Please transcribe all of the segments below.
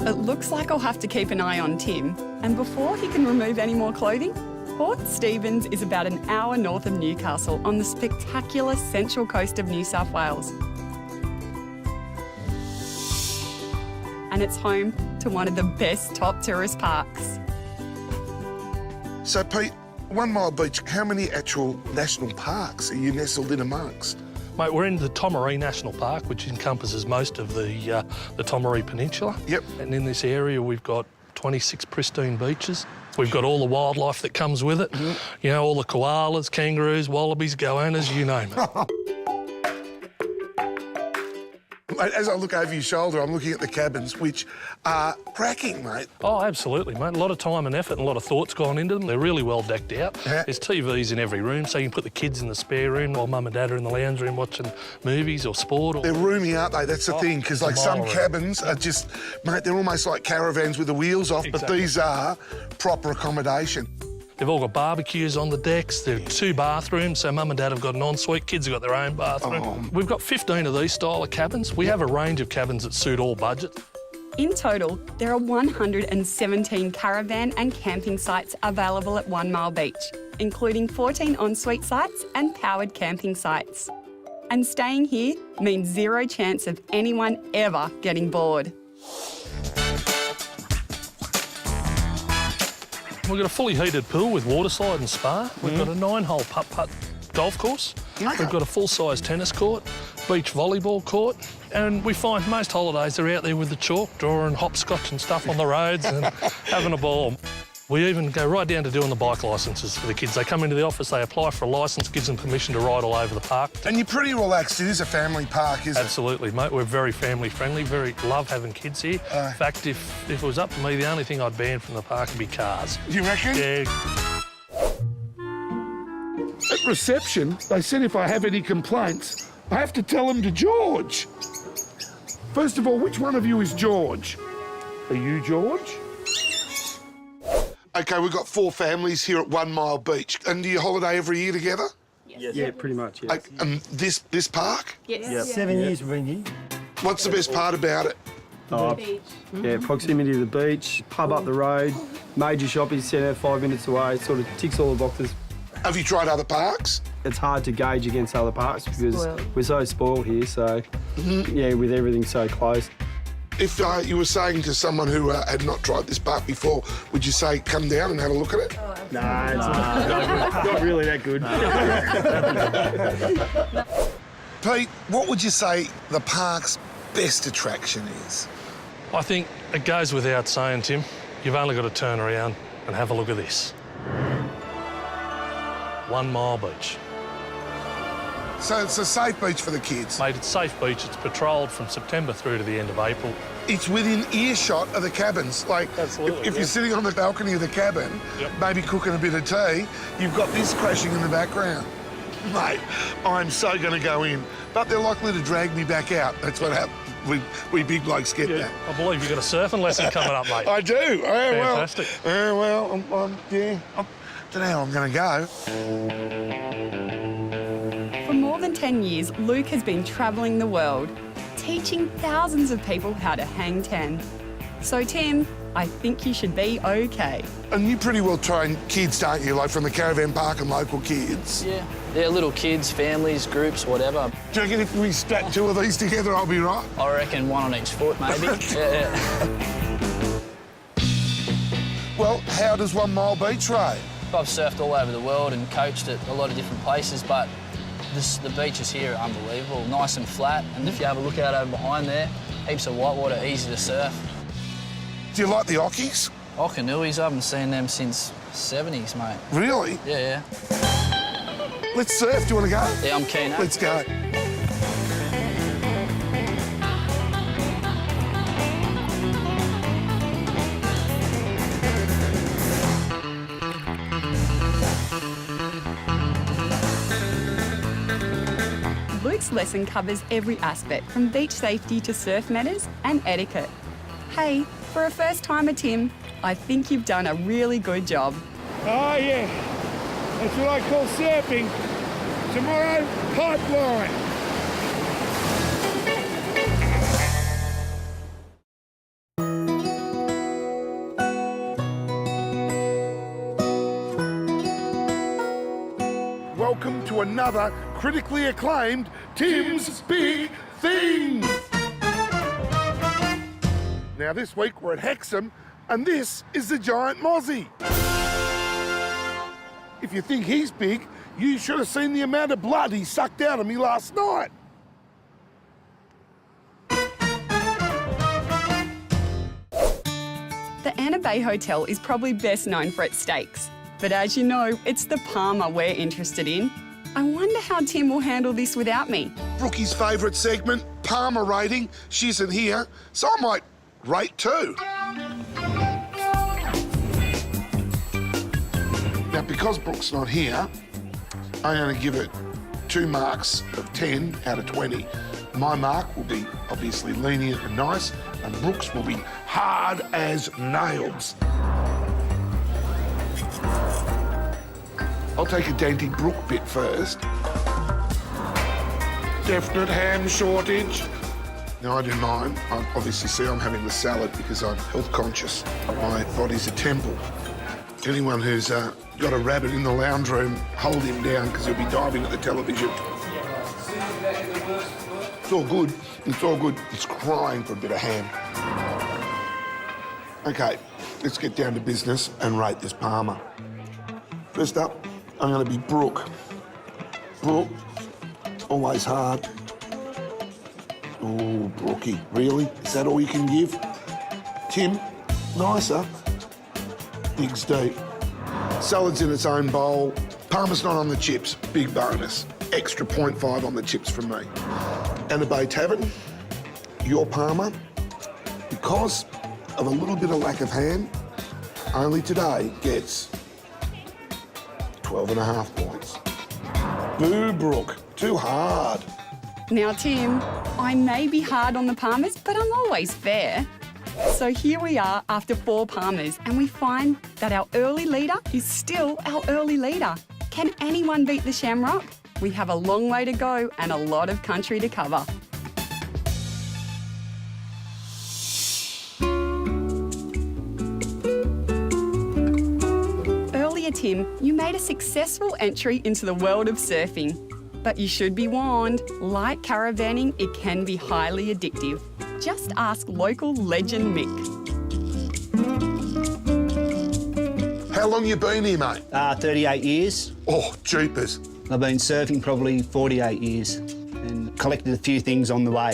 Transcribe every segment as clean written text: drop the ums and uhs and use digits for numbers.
It looks like I'll have to keep an eye on Tim. And before he can remove any more clothing, Port Stephens is about an hour north of Newcastle on the spectacular central coast of New South Wales. And it's home to one of the best top tourist parks. So, Pete, 1 Mile Beach, how many actual national parks are you nestled in amongst? Mate, we're in the Tomaree National Park, which encompasses most of the Tomaree Peninsula. Yep. And in this area, we've got 26 pristine beaches. We've got all the wildlife that comes with it. You know, all the koalas, kangaroos, wallabies, goannas, you name it. Mate, as I look over your shoulder, I'm looking at the cabins, which are cracking, mate. Oh, absolutely, mate. A lot of time and effort and a lot of thought's gone into them. They're really well decked out. Yeah. There's TVs in every room, so you can put the kids in the spare room while mum and dad are in the lounge room watching movies or sport. Or... They're roomy, aren't they? That's the thing, because like some cabins are just, mate, they're almost like caravans with the wheels off, but these are proper accommodation. They've all got barbecues on the decks. There are 2 bathrooms, so mum and dad have got an ensuite. Kids have got their own bathroom. We've got 15 of these style of cabins. We have a range of cabins that suit all budgets. In total, there are 117 caravan and camping sites available at 1 Mile Beach, including 14 ensuite sites and powered camping sites. And staying here means zero chance of anyone ever getting bored. We've got a fully heated pool with water slide and spa. We've got a 9-hole putt-putt golf course. We've got a full-size tennis court, beach volleyball court, and we find most holidays they're out there with the chalk, drawing hopscotch and stuff on the roads and having a ball. We even go right down to doing the bike licences for the kids. They come into the office, they apply for a licence, gives them permission to ride all over the park. And you're pretty relaxed. It is a family park, isn't it? Absolutely, mate. We're very family-friendly, love having kids here. In fact, if it was up to me, the only thing I'd ban from the park would be cars. You reckon? Yeah. At reception, they said if I have any complaints, I have to tell them to George. First of all, which one of you is George? Are you George? OK, we've got 4 families here at 1 Mile Beach. And do you holiday every year together? Yes. Yeah, pretty much, yeah. And this park? Yes. Yep. 7 years we've been here. What's the best part about it? The beach. Yeah, proximity to the beach, pub up the road, major shopping centre 5 minutes away, sort of ticks all the boxes. Have you tried other parks? It's hard to gauge against other parks because we're so spoiled here, so, yeah, with everything so close. If you were saying to someone who had not tried this park before, would you say come down and have a look at it? Nah, it's not really that good. Pete, what would you say the park's best attraction is? I think it goes without saying, Tim, you've only got to turn around and have a look at this. 1 Mile Beach. So it's a safe beach for the kids? Mate, it's a safe beach. It's patrolled from September through to the end of April. It's within earshot of the cabins. Like, if you're sitting on the balcony of the cabin, maybe cooking a bit of tea, you've got this crashing in the background. Mate, I'm so going to go in. But they're likely to drag me back out. That's what happens. We big blokes get that. I believe you've got a surfing lesson coming up, mate. I do. Fantastic. I don't know how I'm going to go. For more than 10 years, Luke has been travelling the world, teaching thousands of people how to hang 10. So, Tim, I think you should be OK. And you pretty well train kids, don't you, like from the caravan park and local kids? Yeah, they're little kids, families, groups, whatever. Do you reckon if we strap 2 of these together, I'll be right? I reckon 1 on each foot, maybe. Yeah. Well, how does 1 Mile Beach rate? I've surfed all over the world and coached at a lot of different places, but the beaches here are unbelievable, nice and flat. And if you have a look out over behind there, heaps of whitewater, easy to surf. Do you like the Ockies? Ockanooies, I haven't seen them since 70s, mate. Really? Yeah. Let's surf. Do you want to go? Yeah, I'm keen. Let's go. Luke's lesson covers every aspect, from beach safety to surf manners and etiquette. Hey, for a first-timer, Tim, I think you've done a really good job. Oh, yeah. That's what I call surfing. Tomorrow, pipeline. to another critically acclaimed Tim's Big Thing. Now this week we're at Hexham, and this is the giant mozzie. If you think he's big, you should have seen the amount of blood he sucked out of me last night. The Anna Bay Hotel is probably best known for its steaks. But as you know, it's the parma we're interested in. I wonder how Tim will handle this without me. Brookie's favourite segment, Parma rating. She isn't here, so I might rate too. Now, because Brooke's not here, I'm going to give it 2 marks of 10 out of 20. My mark will be obviously lenient and nice, and Brooke's will be hard as nails. I'll take a dainty Brooke bit first. Definite ham shortage. Now, I do mine. I obviously see I'm having the salad because I'm health conscious. My body's a temple. Anyone who's got a rabbit in the lounge room, hold him down because he'll be diving at the television. It's all good. It's all good. It's crying for a bit of ham. OK, let's get down to business and rate this parma. First up, I'm going to be Brooke. Brooke, always hard. Oh, Brookie, really? Is that all you can give? Tim, nicer. Digs deep. Salad's in its own bowl. Parma's not on the chips. Big bonus. Extra 0.5 on the chips from me. Anna Bay Tavern, your parma, because of a little bit of lack of ham, only today gets 12.5 points. Boo, Brooke. Too hard. Now, Tim, I may be hard on the parmas, but I'm always fair. So here we are after 4 parmas, and we find that our early leader is still our early leader. Can anyone beat the Shamrock? We have a long way to go and a lot of country to cover. Earlier, Tim, you made a successful entry into the world of surfing. But you should be warned, like caravanning, it can be highly addictive. Just ask local legend Mick. How long you been here, mate? 38 years. Oh, jeepers. I've been surfing probably 48 years and collected a few things on the way.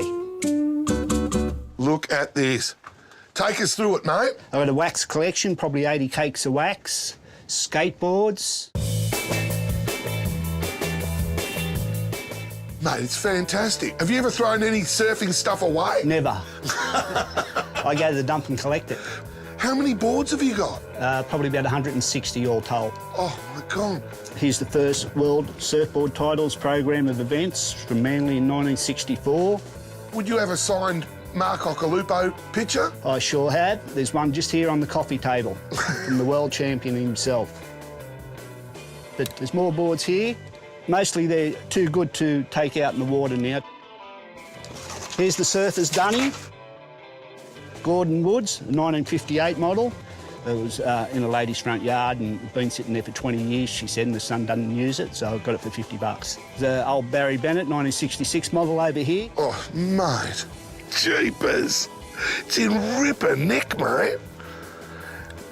Look at this. Take us through it, mate. I've got a wax collection, probably 80 cakes of wax, skateboards. Mate, it's fantastic. Have you ever thrown any surfing stuff away? Never. I go to the dump and collect it. How many boards have you got? Probably about 160 all told. Oh, my God. Here's the first World Surfboard Titles program of events from Manly in 1964. Would you have a signed Mark Occhilupo picture? I sure have. There's one just here on the coffee table from the world champion himself. But there's more boards here. Mostly they're too good to take out in the water now. Here's the Surfer's Dunny, Gordon Woods, a 1958 model. It was in a lady's front yard and been sitting there for 20 years, she said, and the son doesn't use it, so I got it for 50 bucks. The old Barry Bennett, 1966 model over here. Oh, mate. Jeepers. It's in ripper nick, mate.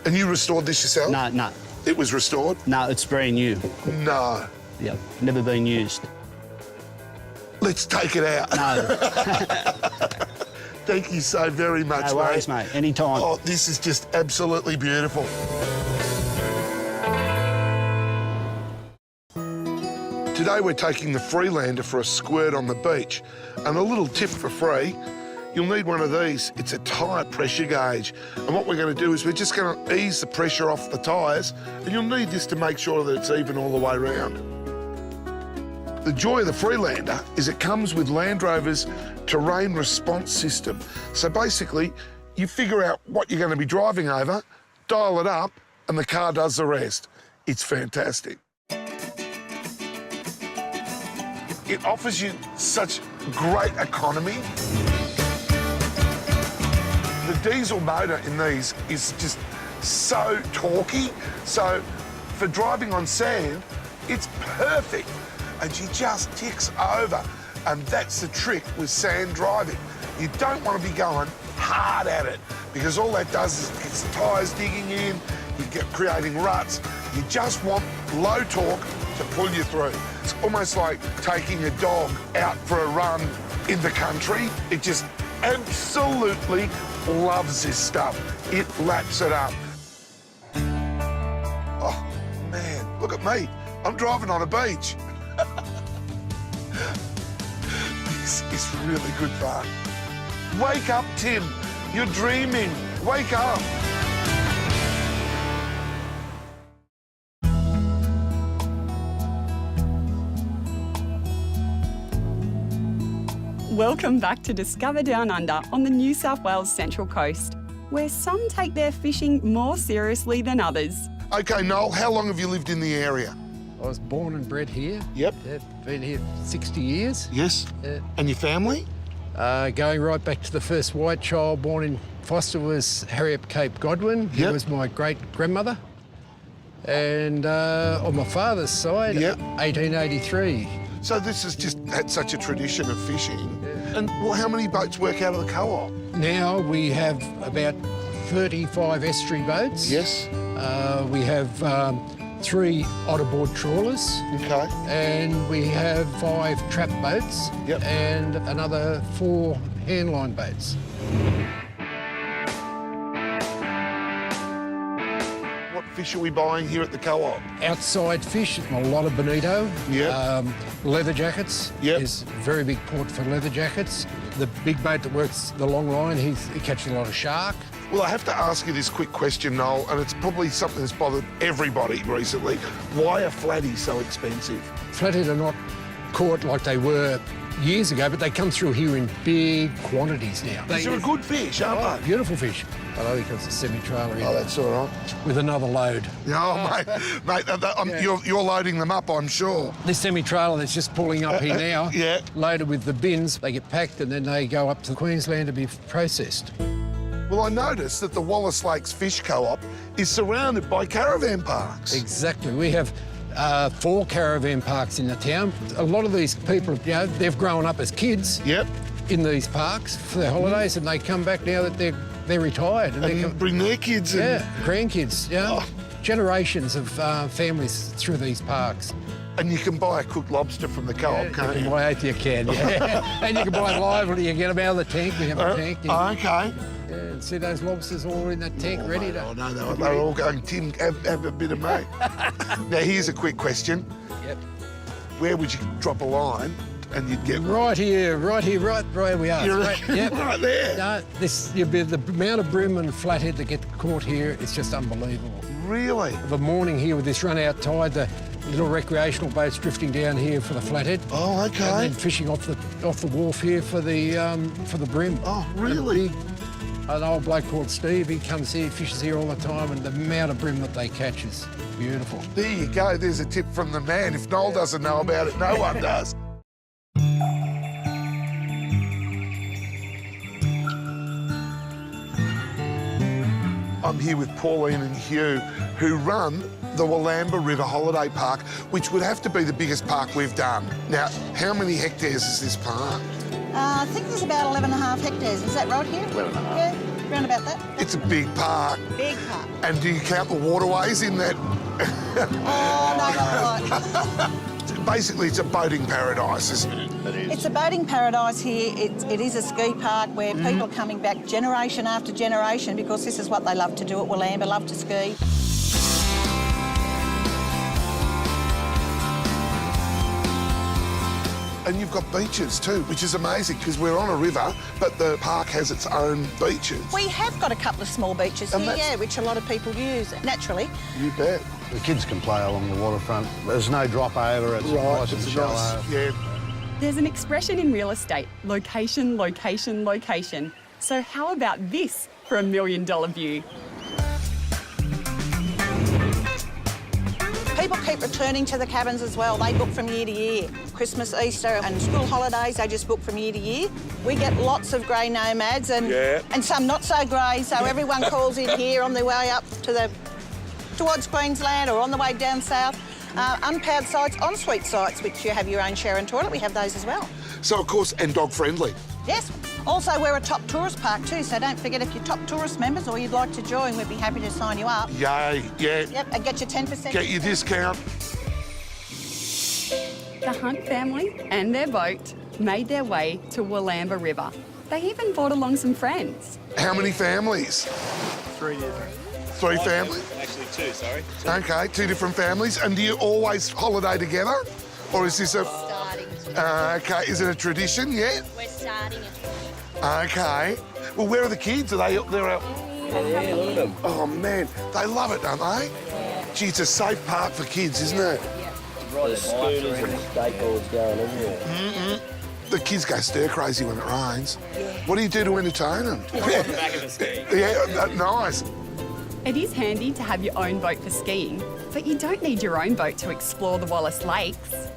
And you restored this yourself? No. It was restored? No, it's brand new. No. Yep, never been used. Let's take it out. No. Thank you so very much, No worries, mate. Anytime. Oh, this is just absolutely beautiful. Today we're taking the Freelander for a squirt on the beach. And a little tip for free, you'll need one of these. It's a tyre pressure gauge. And what we're going to do is we're just going to ease the pressure off the tyres, and you'll need this to make sure that it's even all the way around. The joy of the Freelander is it comes with Land Rover's terrain response system. So basically, you figure out what you're going to be driving over, dial it up, and the car does the rest. It's fantastic. It offers you such great economy. The diesel motor in these is just so torquey. So for driving on sand, it's perfect. and she just ticks over. And that's the trick with sand driving. You don't want to be going hard at it because all that does is gets the tyres digging in, you get creating ruts. You just want low torque to pull you through. It's almost like taking a dog out for a run in the country. It just absolutely loves this stuff. It laps it up. Oh, man, look at me. I'm driving on a beach. This is really good fun. Wake up, Tim. You're dreaming. Wake up. Welcome back to Discover Down Under on the New South Wales Central Coast, where some take their fishing more seriously than others. OK, Noel, how long have you lived in the area? I was born and bred here. Yep. Yeah, been here 60 years. Yes. And your family? Going right back to the first white child born in Forster was Harriet Cape Godwin, who Yep. was my great-grandmother. And on my father's side, Yep. 1883. So this has just had such a tradition of fishing. And well, how many boats work out of the co-op? Now we have about 35 estuary boats. Yes. We have 3 otterboard trawlers. OK. And we have 5 trap boats. Yep. And another 4 handline boats. What fish are we buying here at the co-op? Outside fish, a lot of bonito. Yep. Leather jackets. Yep. Is a very big port for leather jackets. The big boat that works the long line, he catches a lot of shark. Well, I have to ask you this quick question, Noel, and it's probably something that's bothered everybody recently. Why are flatties so expensive? Flathead are not caught like they were years ago, but they come through here in big quantities now. These are a good fish, aren't they? Beautiful fish. I know he comes a semi-trailer in Oh, that's all right. with another load. Oh, mate, you're loading them up, I'm sure. This semi-trailer that's just pulling up here now, Yeah. loaded with the bins, they get packed and then they go up to Queensland to be processed. Well, I noticed that the Wallis Lake Fish Co-op is surrounded by caravan parks. Exactly. We have 4 caravan parks in the town. A lot of these people, you know, they've grown up as kids Yep. in these parks for their holidays, and they come back now that they're retired. And And bring their kids in. yeah, grandkids, yeah. Oh. Generations of families through these parks. And you can buy a cooked lobster from the co-op, can't you? Buy 8 you can, yeah. And you can buy live when you get them out of the tank. We have a tank. Yeah. OK. Yeah, and see those lobsters all in that tank ready to... Oh, no, they're all going, Tim, have a bit of me. Now, here's a quick question. Yep. Where would you drop a line and you'd get... Right here, right where we are. You're Right, yep. right there. No, the amount of bream and flathead that get caught here is just unbelievable. Really? The morning here with this run-out tide, the little recreational boats drifting down here for the flathead. Oh, OK. And then fishing off the wharf here for the bream. Oh, really? An old bloke called Steve, he comes here, fishes here all the time, and the amount of bream that they catch is beautiful. There you go. There's a tip from the man. If Noel doesn't know about it, no one does. I'm here with Pauline and Hugh, who run the Wallamba River Holiday Park, which would have to be the biggest park we've done. Now, how many hectares is this park? I think there's about 11.5 hectares. Is that right here? 11.5. Yeah, around about that. It's a big park. Big park. And do you count the waterways in that? Oh, no, not quite. Basically, it's a boating paradise, isn't it? It's a boating paradise here. It is a ski park where people are coming back generation after generation because this is what they love to do at Wallamba, love to ski. And you've got beaches too, which is amazing because we're on a river, but the park has its own beaches. We have got a couple of small beaches And here, that's- yeah, which a lot of people use naturally. You bet. The kids can play along the waterfront. There's no drop over. It's nice and it's shallow. nice. Yeah. There's an expression in real estate, location, location, location. So how about this for $1 million view? People keep returning to the cabins as well. They book from year to year. Christmas, Easter and school holidays, they just book from year to year. We get lots of grey nomads and some not so grey, so everyone calls in here on their way up towards Queensland or on the way down south. Unpowered sites, ensuite sites, which you have your own shower and toilet. We have those as well. So, of course, and dog friendly. Yes. Also, we're a top tourist park too, so don't forget if you're top tourist members or you'd like to join, we'd be happy to sign you up. Yay, yeah. Yep, and get your 10%. Get your discount. The Hunt family and their boat made their way to Wollamba River. They even brought along some friends. How many families? 3 different. 3 families? Actually 2, sorry. Okay, 2 different families. And do you always holiday together? Or is this a... Starting. okay, is it a tradition yet? We're starting it. Okay. Well, where are the kids? Are they up there? Yeah, look at them. Oh, man, they love it, don't they? Yeah. Gee, it's a safe park for kids, isn't it? There's scooters and skateboards going everywhere. The kids go stir-crazy when it rains. What do you do to entertain them? Back of the ski. Yeah, nice. It is handy to have your own boat for skiing, but you don't need your own boat to explore the Wallis Lakes.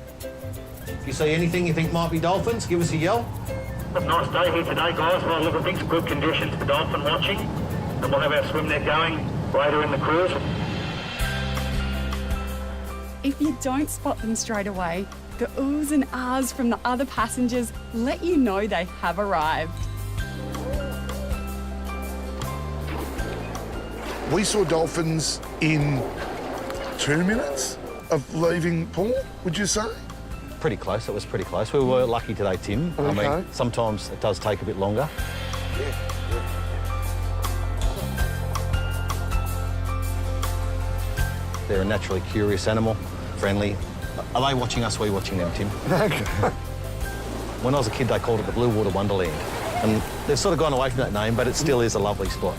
If you see anything you think might be dolphins, give us a yell. Nice day here today, guys. By the look of things, good conditions for dolphin watching. And we'll have our swim net going later in the cruise. If you don't spot them straight away, the oohs and ahs from the other passengers let you know they have arrived. We saw dolphins in 2 minutes of leaving pool, would you say? Pretty close, it was pretty close. We were lucky today, Tim. Okay. I mean, sometimes it does take a bit longer. They're a naturally curious animal, friendly. Are they watching us? We're watching them, Tim. When I was a kid, they called it the Blue Water Wonderland. And they've sort of gone away from that name, but it still is a lovely spot.